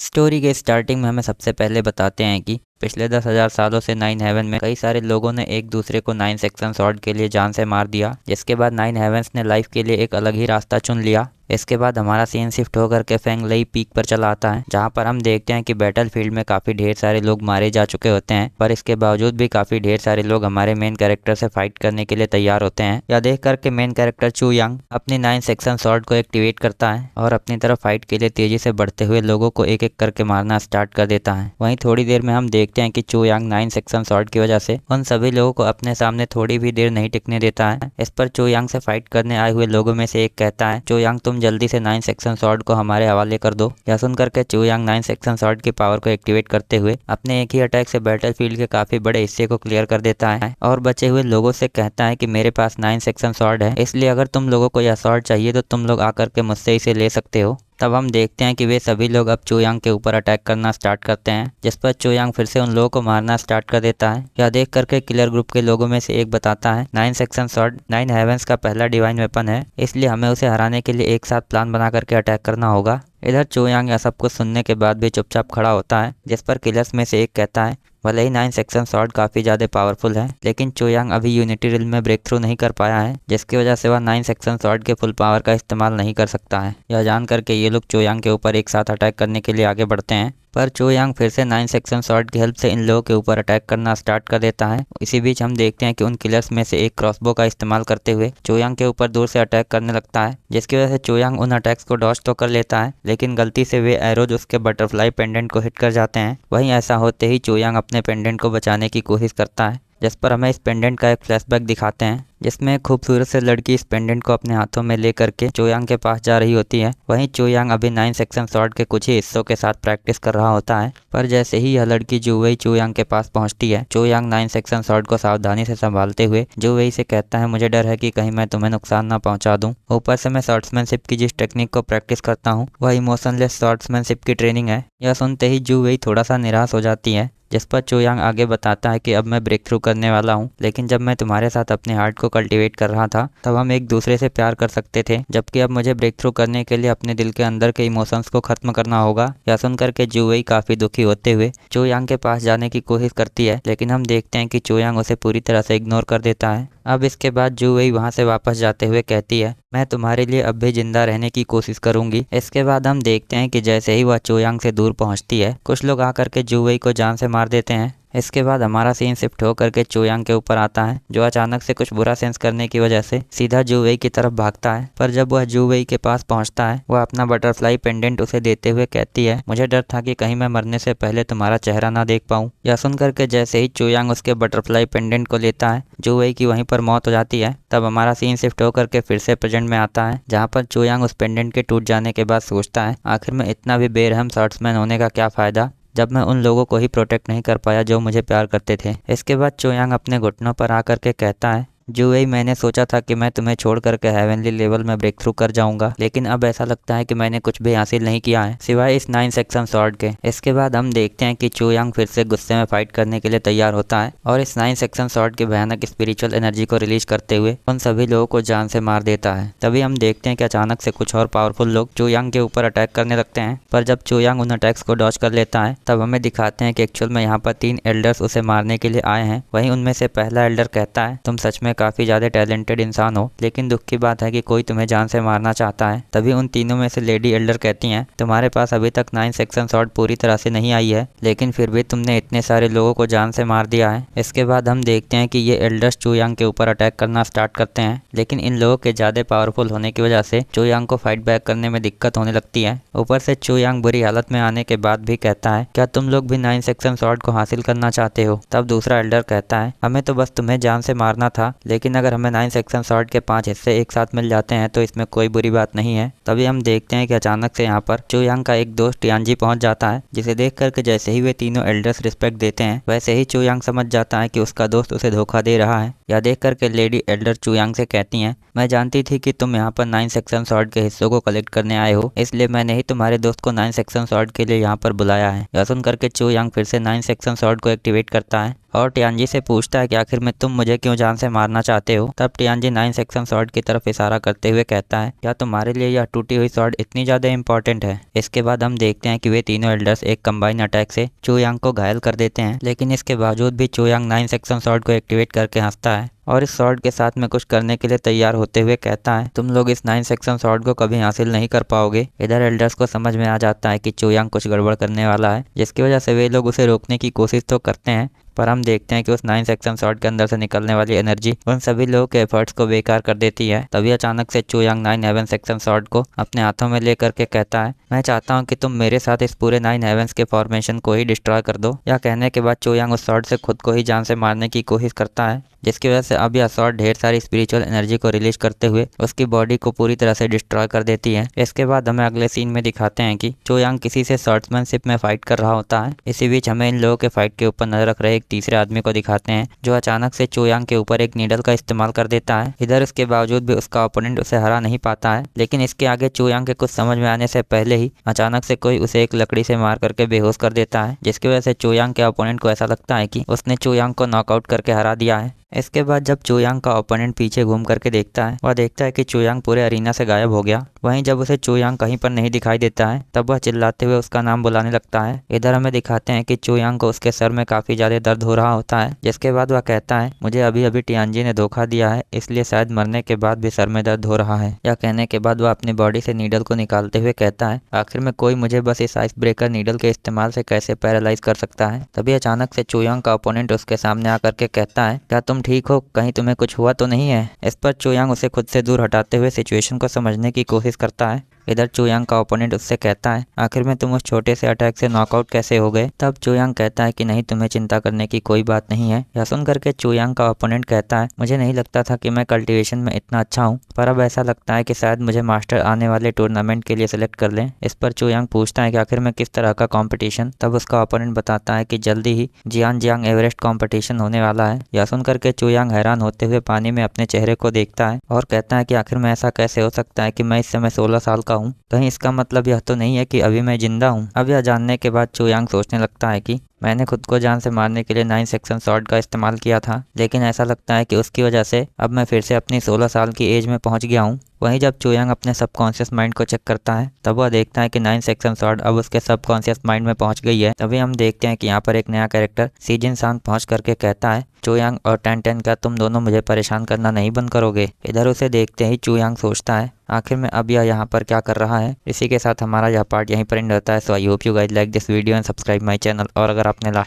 Story के starting में हमें सबसे पहले बताते हैं कि पिछले 10,000 सालों से नाइन हेवन में कई सारे लोगों ने एक दूसरे को नाइन सेक्शन सॉर्ड के लिए जान से मार दिया, जिसके बाद नाइन हेवंस ने लाइफ के लिए एक अलग ही रास्ता चुन लिया। इसके बाद हमारा सीन शिफ्ट होकर के फेंगलई पीक पर चला आता है, जहां पर हम देखते हैं कि बैटलफील्ड में काफ़ी ढेर सारे लोग मारे जा चुके होते हैं, पर इसके बावजूद भी काफ़ी ढेर सारे लोग हमारे मेन कैरेक्टर से फाइट करने के लिए तैयार होते हैं। यह देख करके मेन कैरेक्टर चू यांग अपनी नाइन सेक्शन सॉर्ड को एक्टिवेट करता है और अपनी तरफ फाइट के लिए तेजी से बढ़ते हुए लोगों को एक एक करके मारना स्टार्ट कर देता है। वहीं थोड़ी देर में हम देखते हैं कि चू यांग नाइन सेक्शन सॉर्ड की वजह से उन सभी लोगों को अपने सामने थोड़ी भी देर नहीं टिकने देता है। इस पर चू यांग से फाइट करने आए हुए लोगों में से एक कहता है, चू यांग तुम जल्दी से नाइन सेक्शन सॉर्ड को हमारे हवाले कर दो। यह सुनकर के चू यांग नाइन सेक्शन सॉर्ड की पावर को एक्टिवेट करते हुए अपने एक ही अटैक से बैटलफील्ड के काफी बड़े हिस्से को क्लियर कर देता है और बचे हुए लोगों से कहता है कि मेरे पास नाइन सेक्शन सॉर्ड है, इसलिए अगर तुम लोगों को यह सॉर्ड चाहिए तो तुम लोग आकर के मुझसे इसे ले सकते हो। तब हम देखते हैं कि वे सभी लोग अब चू यांग के ऊपर अटैक करना स्टार्ट करते हैं, जिस पर चू यांग फिर से उन लोगों को मारना स्टार्ट कर देता है। यह देख करके किलर ग्रुप के लोगों में से एक बताता है, nine section sword nine heavens का पहला डिवाइन वेपन है, इसलिए हमें उसे हराने के लिए एक साथ प्लान बना करके अटैक करना होगा। इधर चू यांग यह सब कुछ सुनने के बाद भी चुपचाप खड़ा होता है, जिस पर किलर्स में से एक कहता है, भले ही नाइन सेक्शन सॉर्ड काफ़ी ज़्यादा पावरफुल है, लेकिन चू यांग अभी यूनिटी रिल में ब्रेक थ्रू नहीं कर पाया है, जिसकी वजह से वह नाइन सेक्शन सॉर्ड के फुल पावर का इस्तेमाल नहीं कर सकता है। यह जान करके ये लोग चू यांग के ऊपर एक साथ अटैक करने के लिए आगे बढ़ते हैं, पर चू यांग फिर से नाइन सेक्शन सॉर्ड की हेल्प से इन लोगों के ऊपर अटैक करना स्टार्ट कर देता है। इसी बीच हम देखते हैं कि उन किलर्स में से एक क्रॉसबो का इस्तेमाल करते हुए चू यांग के ऊपर दूर से अटैक करने लगता है, जिसकी वजह से चू यांग उन अटैक्स को डॉज तो कर लेता है, लेकिन गलती से वे एरोज उसके बटरफ्लाई पेंडेंट को हिट कर जाते हैं। वहीं ऐसा होते ही चू यांग अपने पेंडेंट को बचाने की कोशिश करता है, जिस पर हमें इस पेंडेंट का एक फ्लैशबैक दिखाते हैं, जिसमें एक खूबसूरत से लड़की इस पेंडेंट को अपने हाथों में ले करके चू यांग के पास जा रही होती है। वहीं चू यांग अभी नाइन सेक्शन सॉर्ड के कुछ ही हिस्सों के साथ प्रैक्टिस कर रहा होता है, पर जैसे ही यह लड़की जूवेई चू यांग के पास पहुंचती है, चू यांग नाइन सेक्शन सॉर्ड को सावधानी से संभालते हुए जूवेई से कहता है, मुझे डर है कि कहीं मैं तुम्हें नुकसान ना पहुंचा दूं। ऊपर से मैं शॉर्ट्समैनशिप की जिस टेक्निक को प्रैक्टिस करता हूँ वह इमोशनलेस शॉर्ट्समैनशिप की ट्रेनिंग है। यह सुनते ही जूवेई थोड़ा सा निराश हो जाती है, जिस पर चू यांग आगे बताता है कि अब मैं ब्रेक थ्रू करने वाला हूँ, लेकिन जब मैं तुम्हारे साथ अपने हार्ट को कल्टीवेट कर रहा था तब हम एक दूसरे से प्यार कर सकते थे, जबकि अब मुझे ब्रेक थ्रू करने के लिए अपने दिल के अंदर के इमोशंस को खत्म करना होगा। यह सुनकर के जूवेई काफी दुखी होते हुए चू यांग के पास जाने की कोशिश करती है, लेकिन हम देखते हैं कि चू यांग उसे पूरी तरह से इग्नोर कर देता है। अब इसके बाद जूवेई वहां से वापस जाते हुए कहती है, मैं तुम्हारे लिए अब भी जिंदा रहने की कोशिश करूंगी। इसके बाद हम देखते हैं कि जैसे ही वह चू यांग से दूर पहुंचती है, कुछ लोग आकर के जूवेई को जान से मार देते हैं। इसके बाद हमारा सीन शिफ्ट होकर के चू यांग के ऊपर आता है, जो अचानक से कुछ बुरा सेंस करने की वजह से सीधा जूवेई की तरफ भागता है, पर जब वह जूवेई के पास पहुंचता है, वह अपना बटरफ्लाई पेंडेंट उसे देते हुए कहती है, मुझे डर था कि कहीं मैं मरने से पहले तुम्हारा चेहरा ना देख पाऊं। यह सुनकर के जैसे ही चू यांग उसके बटरफ्लाई पेंडेंट को लेता है, जूवेई की वहीं पर मौत हो जाती है। तब हमारा सीन शिफ्ट होकर के फिर से प्रेजेंट में आता है, जहाँ पर चू यांग उस पेंडेंट के टूट जाने के बाद सोचता है, आखिर में इतना भी बेरहम शॉर्ट्समैन होने का क्या फायदा, जब मैं उन लोगों को ही प्रोटेक्ट नहीं कर पाया जो मुझे प्यार करते थे। इसके बाद चू यांग अपने घुटनों पर आकर के कहता है, जूवेई मैंने सोचा था कि मैं तुम्हें छोड़ करके हेवनली लेवल में ब्रेक थ्रू कर जाऊंगा, लेकिन अब ऐसा लगता है कि मैंने कुछ भी हासिल नहीं किया है सिवाय इस नाइन सेक्शन सॉर्ड के। इसके बाद हम देखते हैं कि चू यांग फिर से गुस्से में फाइट करने के लिए तैयार होता है और इस नाइन सेक्शन सॉर्ड की भयानक स्पिरिचुअल एनर्जी को रिलीज करते हुए उन सभी लोगों को जान से मार देता है। तभी हम देखते हैं कि अचानक से कुछ और पावरफुल लोग चू यांग के ऊपर अटैक करने लगते हैं, पर जब चू यांग उन अटैक्स को डॉज कर लेता है, तब हमें दिखाते हैं कि एक्चुअल में यहाँ पर 3 एल्डर्स उसे मारने के लिए आए हैं। वहीं उनमें से पहला एल्डर कहता है, तुम सच में काफी ज्यादा टैलेंटेड इंसान हो, लेकिन दुख की बात है कि कोई तुम्हें जान से मारना चाहता है। तभी उन तीनों में से लेडी एल्डर कहती हैं, तुम्हारे पास अभी तक नाइन सेक्शन सॉर्ड पूरी तरह से नहीं आई है, लेकिन फिर भी तुमने इतने सारे लोगों को जान से मार दिया है। इसके बाद हम देखते हैं कि ये एल्डर्स चू यांग के ऊपर अटैक करना स्टार्ट करते हैं, लेकिन इन लोगों के ज्यादा पावरफुल होने की वजह से चू यांग को फाइट बैक करने में दिक्कत होने लगती है। ऊपर से चू यांग बुरी हालत में आने के बाद भी कहता है, क्या तुम लोग भी नाइन सेक्शन सॉर्ड को हासिल करना चाहते हो? तब दूसरा एल्डर कहता है, हमें तो बस तुम्हें जान से मारना था, लेकिन अगर हमें नाइन सेक्शन सॉर्ड के 5 हिस्से एक साथ मिल जाते हैं तो इसमें कोई बुरी बात नहीं है। तभी हम देखते हैं कि अचानक से यहाँ पर चू यांग का एक दोस्त यानजी पहुंच जाता है, जिसे देख करके जैसे ही वे तीनों एल्डर्स रिस्पेक्ट देते हैं, वैसे ही चू यांग समझ जाता है कि उसका दोस्त उसे धोखा दे रहा है। यह देख करके लेडी एल्डर चू यांग से कहती हैं, मैं जानती थी कि तुम यहाँ पर नाइन सेक्शन सॉर्ड के हिस्सों को कलेक्ट करने आए हो, इसलिए मैंने ही तुम्हारे दोस्त को नाइन सेक्शन सॉर्ड के लिए यहाँ पर बुलाया है। यह सुन करके चू यांग फिर से नाइन सेक्शन सॉर्ड को एक्टिवेट करता है और टियानजी से पूछता है कि आखिर में तुम मुझे क्यों जान से मारना चाहते हो। तब टियानजी 9 सेक्शन स्वॉर्ड की तरफ इशारा करते हुए कहता है, क्या तुम्हारे लिए यह टूटी हुई स्वॉर्ड इतनी ज़्यादा इंपॉर्टेंट है। इसके बाद हम देखते हैं कि वे तीनों एल्डर्स एक कंबाइन अटैक से चू यांग को घायल कर देते हैं, लेकिन इसके बावजूद भी चू यांग 9 सेक्शन स्वॉर्ड को एक्टिवेट करके हंसता है और इस स्वॉर्ड के साथ में कुछ करने के लिए तैयार होते हुए कहता है, तुम लोग इस 9 सेक्शन स्वॉर्ड को कभी हासिल नहीं कर पाओगे। इधर एल्डर्स को समझ में आ जाता है कि चू यांग कुछ गड़बड़ करने वाला है, जिसकी वजह से वे लोग उसे रोकने की कोशिश तो करते हैं, पर हम देखते हैं कि उस 9 सेक्शन स्वॉर्ड के अंदर से निकलने वाली एनर्जी उन सभी लोगों के एफर्ट्स को बेकार कर देती है। तभी अचानक से चू यांग 9 हेवन सेक्शन स्वॉर्ड को अपने हाथों में लेकर के कहता है, मैं चाहता हूं कि तुम मेरे साथ इस पूरे 9 हेवंस के फॉर्मेशन को ही डिस्ट्रॉय कर दो। यह कहने के बाद चू यांग उस स्वॉर्ड से खुद को ही जान से मारने की कोशिश करता है, जिसकी वजह से अब यह स्वॉर्ड ढेर सारी स्पिरिचुअल एनर्जी को रिलीज करते हुए उसकी बॉडी को पूरी तरह से डिस्ट्रॉय कर देती है। इसके बाद हमें अगले सीन में दिखाते हैं कि चू यांग किसी से स्वॉर्ड्समैनशिप में फाइट कर रहा होता है। इसी बीच हमें इन लोगों के फाइट के ऊपर नजर रख रहे एक तीसरे आदमी को दिखाते हैं, जो अचानक से चू यांग के ऊपर एक नीडल का इस्तेमाल कर देता है। इधर इसके बावजूद भी उसका ओपोनेंट उसे हरा नहीं पाता है, लेकिन इसके आगे चू यांग के कुछ समझ में आने से पहले ही अचानक से कोई उसे एक लकड़ी से मार करके बेहोश कर देता है, जिसकी वजह से चू यांग के ओपोनेंट को ऐसा लगता है कि उसने चू यांग को नॉकआउट करके हरा दिया है। इसके बाद जब चू यांग का ओपोनेंट पीछे घूम करके देखता है, वह देखता है कि चू यांग पूरे अरीना से गायब हो गया। वहीं जब उसे चू यांग कहीं पर नहीं दिखाई देता है, तब वह चिल्लाते हुए उसका नाम बुलाने लगता है। इधर हमें दिखाते हैं कि चू यांग को उसके सर में काफी ज्यादा दर्द हो रहा होता है, जिसके बाद वह कहता है, मुझे अभी अभी टियानजी ने धोखा दिया है, इसलिए शायद मरने के बाद भी सर में दर्द हो रहा है। यह कहने के बाद वह अपनी बॉडी से नीडल को निकालते हुए कहता है, आखिर में कोई मुझे बस इस आइस ब्रेकर नीडल के इस्तेमाल से कैसे पैरालाइज कर सकता है। तभी अचानक से चू यांग का ओपोनेंट उसके सामने आकर के कहता है, क्या तुम ठीक हो, कहीं तुम्हें कुछ हुआ तो नहीं है। इस पर चू यांग उसे खुद से दूर हटाते हुए सिचुएशन को समझने की कोशिश करता है। इधर चू यांग का ओपोनेंट उससे कहता है, आखिर में तुम उस छोटे से अटैक से नॉकआउट कैसे हो गए। तब चू यांग कहता है कि नहीं, तुम्हें चिंता करने की कोई बात नहीं है। यह सुन करके चू यांग का ओपोनेंट कहता है, मुझे नहीं लगता था कि मैं कल्टीवेशन में इतना अच्छा हूँ, पर अब ऐसा लगता है कि शायद मुझे मास्टर आने वाले टूर्नामेंट के लिए सिलेक्ट कर लें। इस पर चू यांग पूछता है कि आखिर में किस तरह का कॉम्पिटिशन। तब उसका ओपोनेंट बताता है कि जल्दी ही जियांग एवरेस्ट कॉम्पिटिशन होने वाला है। यह सुन करके चू यांग हैरान होते हुए पानी में अपने चेहरे को देखता है और कहता है कि आखिर में ऐसा कैसे हो सकता है कि मैं इस समय 16 साल का हूँ, कहीं इसका मतलब यह तो नहीं है कि अभी मैं जिंदा हूँ। अब यह जानने के बाद चू यांग सोचने लगता है कि मैंने खुद को जान से मारने के लिए 9 सेक्शन स्वॉर्ड का इस्तेमाल किया था, लेकिन ऐसा लगता है कि उसकी वजह से अब मैं फिर से अपनी 16 साल की एज में पहुंच गया हूं। वहीं जब चू यांग अपने सबकॉन्शियस माइंड को चेक करता है, तब वह देखता है कि 9 सेक्शन स्वॉर्ड अब उसके सबकॉन्शियस माइंड में पहुंच गई है। तभी हम देखते हैं कि यहाँ पर एक नया कैरेक्टर सीजिन सांग पहुंच करके कहता है, चू यांग और टेन क्या तुम दोनों मुझे परेशान करना नहीं बंद करोगे। इधर उसे देखते ही चू यांग सोचता है, आखिर में अब यह यहाँ पर क्या कर रहा है। इसी के साथ हमारा यह पार्ट यहीं पर एंड होता है। So I hope you guys like this video and subscribe my channel. और अगर आपने लास्ट